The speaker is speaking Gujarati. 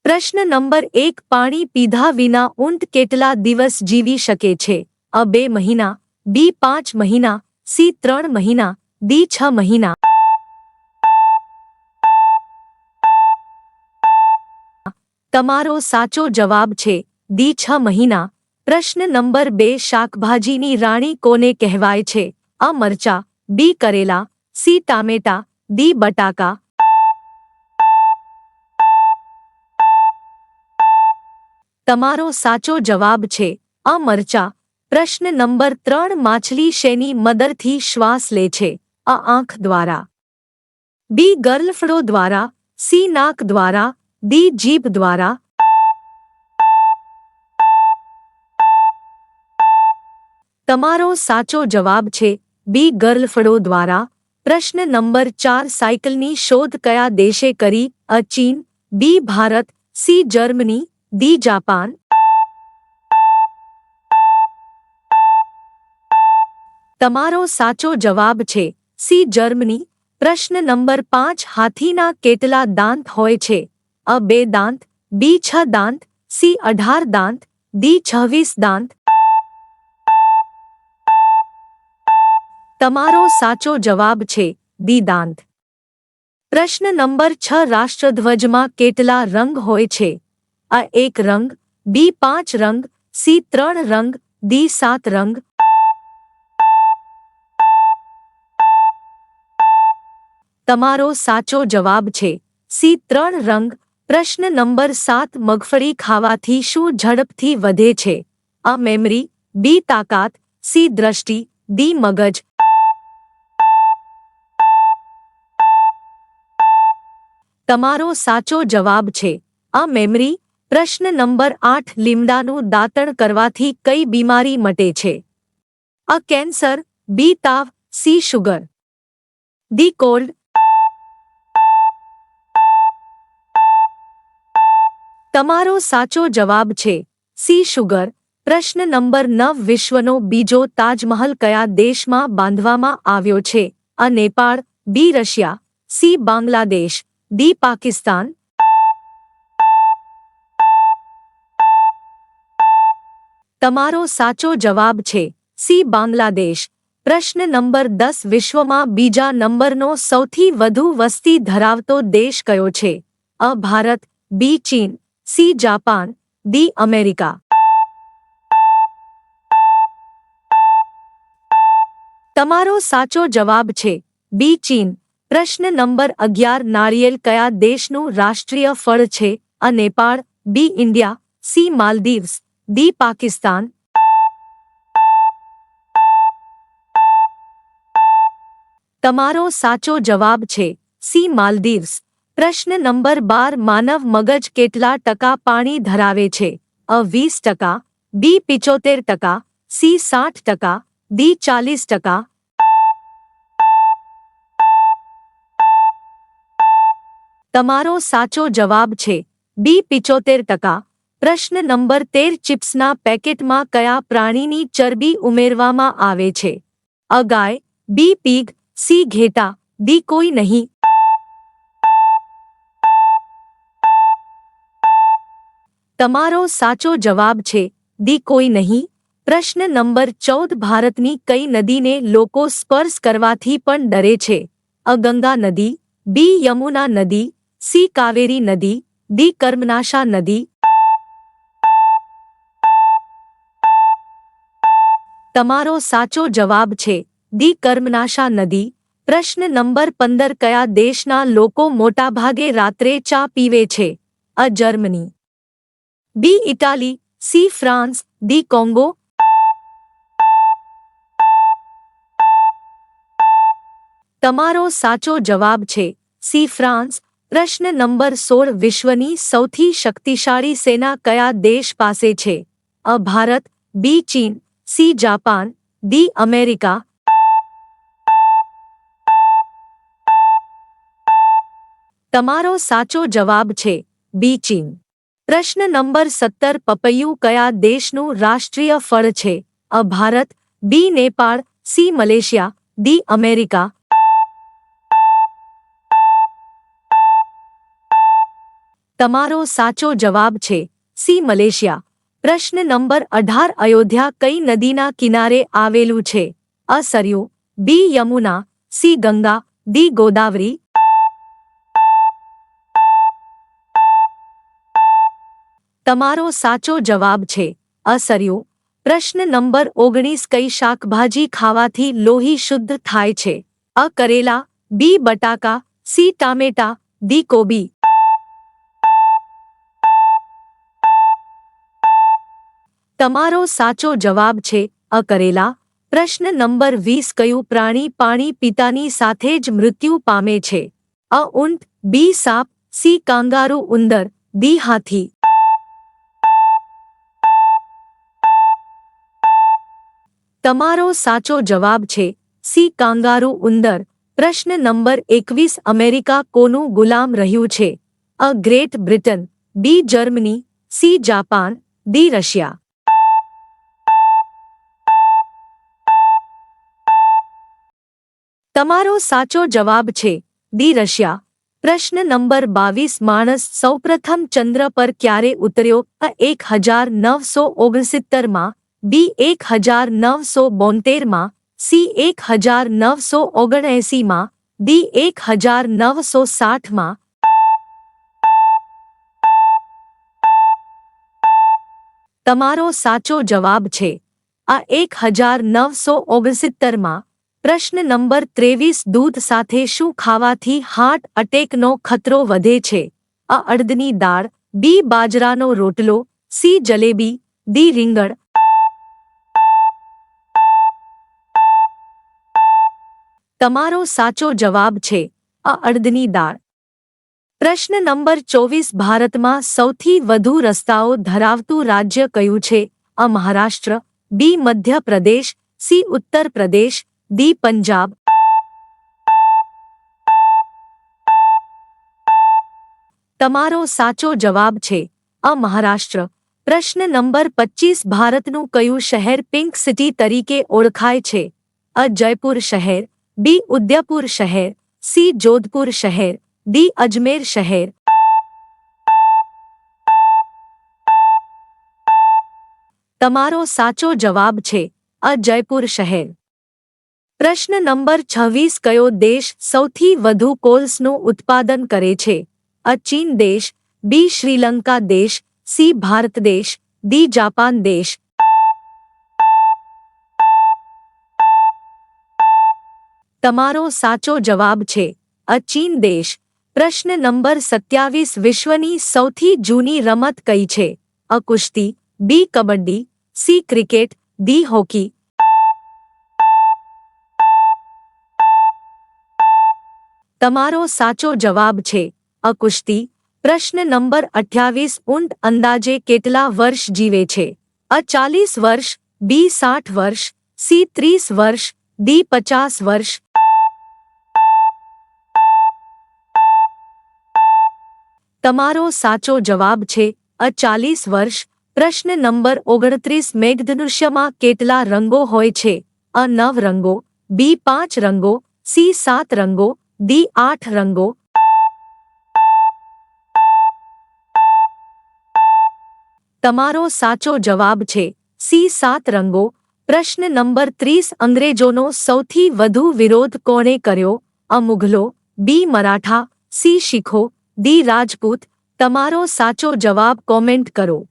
પ્રશ્ન નંબર 1 પાણી પીધા વિના ઊંટ કેટલા દિવસ જીવી શકે છે? અ 2 મહિના, બી 5 મહિના, સી 3 મહિના, ડી 6 મહિના. તમારો સાચો જવાબ છે ડી 6 મહિના. પ્રશ્ન નંબર 2 શાકભાજીની રાણી કોને કહેવાય છે? અ મરચા, બી કરેલા, સી ટામેટા, ડી બટાકા. તમારો સાચો જવાબ છે અ મરચા. પ્રશ્ન નંબર 3 માછલી શેની મદદથી શ્વાસ લે છે? અ આંખ દ્વારા, બી ગરલફડો દ્વારા, સી નાક દ્વારા, ડી જીભ દ્વારા. તમારો સાચો જવાબ છે બી ગરલફડો દ્વારા. પ્રશ્ન નંબર 4 સાયકલની શોધ કયા દેશે કરી? અ ચીન, B Bharat, C Germany, D Japan. તમારો સાચો જવાબ છે સી જર્મની. પ્રશ્ન નંબર 5 હાથીના કેટલા દાંત હોય છે? અ 2 દાંત, બી 6 દાંત, સી 18 દાંત, ડી 26 દાંત. તમારો સાચો જવાબ છે ડી દાંત. પ્રશ્ન નંબર 6 રાષ્ટ્રધ્વજમાં કેટલા રંગ હોય છે? અ 1 રંગ, બી 5 રંગ, સી 3 રંગ, ડી 7 રંગ. તમારો સાચો જવાબ છે સી 3 રંગ. પ્રશ્ન નંબર 7 મગફળી ખાવાથી શું ઝડપથી વધે છે? અ મેમરી, બી તાકાત, સી દ્રષ્ટિ, ડી મગજ. તમારો સાચો જવાબ છે અ મેમરી. પ્રશ્ન નંબર 8 લીમડાનું દાંતણ કરવાથી કઈ બીમારી મટે છે? અ કેન્સર, બી તાવ, સી શુગર, ડી કોલ્ડ. તમારો સાચો જવાબ છે સી શુગર. પ્રશ્ન નંબર 9 વિશ્વનો બીજો તાજમહલ કયા દેશમાં બાંધવામાં આવ્યો છે? અ Nepal, B Russia, C Bangladesh, D Pakistan. તમારો સાચો જવાબ છે સી બાંગ્લાદેશ. પ્રશ્ન નંબર 10 વિશ્વમાં બીજા નંબરનો સૌથી વધુ વસ્તી ધરાવતો દેશ કયો છે? અ ભારત, બી ચીન, સી જાપાન, ડી અમેરિકા. તમારો સાચો જવાબ છે બી ચીન. પ્રશ્ન નંબર 11 નારિયેલ કયા દેશનું રાષ્ટ્રીય ફળ છે? અ Nepal, B India, C Maldives, D Pakistan. તમારો સાચો જવાબ છે સી માલદીવ્સ. પ્રશ્ન નંબર 12 માનવ મગજ કેટલા ટકા પાણી ધરાવે છે? અ 20%, બી 75%, સી 60%, ડી 40%. તમારો સાચો જવાબ છે બી 75%. પ્રશ્ન નંબર 13 ચિપ્સના પેકેટમાં કયા પ્રાણીની ચરબી ઉમેરવામાં આવે છે? અ ગાય, બી પીગ, સી ઘેટા, ડી કોઈ નહીં. તમારો સાચો જવાબ છે ડી કોઈ નહીં. પ્રશ્ન નંબર 14 ભારતની કઈ નદીને લોકો સ્પર્શ કરવાથી પણ ડરે છે? અ ગંગા નદી, બી યમુના નદી, સી કાવેરી નદી, ડી કર્મનાશા નદી. તમારો સાચો જવાબ છે ડી કર્મનાશા નદી. પ્રશ્ન નંબર 15 કયા દેશના લોકો મોટાભાગે રાત્રે ચા પીવે છે? અ Germany, B Italy, C France, D Congo. તમારો સાચો જવાબ છે સી ફ્રાન્સ. પ્રશ્ન નંબર 16 વિશ્વની સૌથી શક્તિશાળી સેના કયા દેશ પાસે છે? અ ભારત, બી ચીન, સી જાપાન, ડી અમેરિકા. તમારો સાચો જવાબ છે બી ચીન. પ્રશ્ન નંબર 17 પપૈયું કયા દેશનું રાષ્ટ્રીય ફળ છે? અ Bharat, B Nepal, C Malaysia, D America. તમારો સાચો જવાબ છે સી મલેશિયા. પ્રશ્ન નંબર 18 અયોધ્યા કઈ નદીના કિનારે આવેલું છે? અ Saryu, B Yamuna, C Ganga, D Godavari. તમારો સાચો જવાબ છે અ સરયુ. પ્રશ્ન નંબર 19 કઈ શાકભાજી ખાવાથી લોહી શુદ્ધ થાય છે? અ કરેલા, બી બટાકા, સી ટામેટા, ડી કોબી. તમારો સાચો જવાબ છે અ કરેલા. પ્રશ્ન નંબર 20 કયું પ્રાણી પાણી પીતાની સાથે જ મૃત્યુ પામે છે? અ ઊંટ, બી સાપ, સી કાંગારૂ ઉંદર, ડી હાથી. તમારો સાચો જવાબ છે સી કાંગારૂ ઉંદર. પ્રશ્ન નંબર 21 અમેરિકા કોનું ગુલામ રહ્યું છે? A Great Britain, B Germany, C Japan, D Russia. તમારો સાચો જવાબ છે ડી રશિયા. પ્રશ્ન નંબર 22 માણસ સૌપ્રથમ ચંદ્ર પર ક્યારે ઉતર્યો? અ 1969 માં, બી 1972 માં, સી 1979 માં, ડી 1960 માં. તમારો સાચો જવાબ છે આ 1969 માં. પ્રશ્ન નંબર 23 દૂધ સાથે શું ખાવાથી હાર્ટ અટેકનો ખતરો વધે છે? અ અડદની દાળ, બી બાજરાનો રોટલો, સી જલેબી, ડી રીંગણ. તમારો સાચો જવાબ છે અ અડદની દાળ. પ્રશ્ન નંબર 24 ભારતમાં સૌથી વધુ રસ્તાઓ ધરાવતું રાજ્ય કયું છે? અ મહારાષ્ટ્ર, બી મધ્ય પ્રદેશ, સી ઉત્તર પ્રદેશ, ડી પંજાબ. તમારો સાચો જવાબ છે અ મહારાષ્ટ્ર. પ્રશ્ન નંબર 25 ભારતનું કયું શહેર પિંક સિટી તરીકે ઓળખાય છે? અ જયપુર શહેર, બી ઉદયપુર શહેર, સી જોધપુર શહેર, ડી અજમેર શહેર. તમારો સાચો જવાબ છે અ જયપુર શહેર. પ્રશ્ન નંબર 26 કયો દેશ સૌથી વધુ કોલ્સનું ઉત્પાદન કરે છે? અ ચીન દેશ, બી શ્રીલંકા દેશ, સી ભારત દેશ, ડી જાપાન દેશ. તમારો સાચો જવાબ છે અ ચીન દેશ. પ્રશ્ન નંબર 27 વિશ્વની સૌથી જૂની રમત કઈ છે? અ કુસ્તી, B kabaddi, C cricket, D hockey. તમારો સાચો જવાબ છે અ કુસ્તી. પ્રશ્ન નંબર 28 ઊંટ અંદાજે કેટલા વર્ષ જીવે છે? અ 40 વર્ષ, બી 60 વર્ષ, સી 30 વર્ષ, ડી 50 વર્ષ. તમારો સાચો જવાબ છે અ 40 વર્ષ. પ્રશ્ન નંબર 29 મેઘધનુષ્યમાં કેટલા રંગો હોય છે? અ 9 રંગો, બી 5 રંગો, સી 7 રંગો, ડી 8 રંગો. તમારો સાચો જવાબ છે સી 7 રંગો. પ્રશ્ન નંબર 30 અંગ્રેજોનો સૌથી વધુ વિરોધ કોણે કર્યો? અ મુઘલો, બી મરાઠા, સી શીખો, ડી રાજપૂત. તમારો સાચો જવાબ કોમેન્ટ કરો.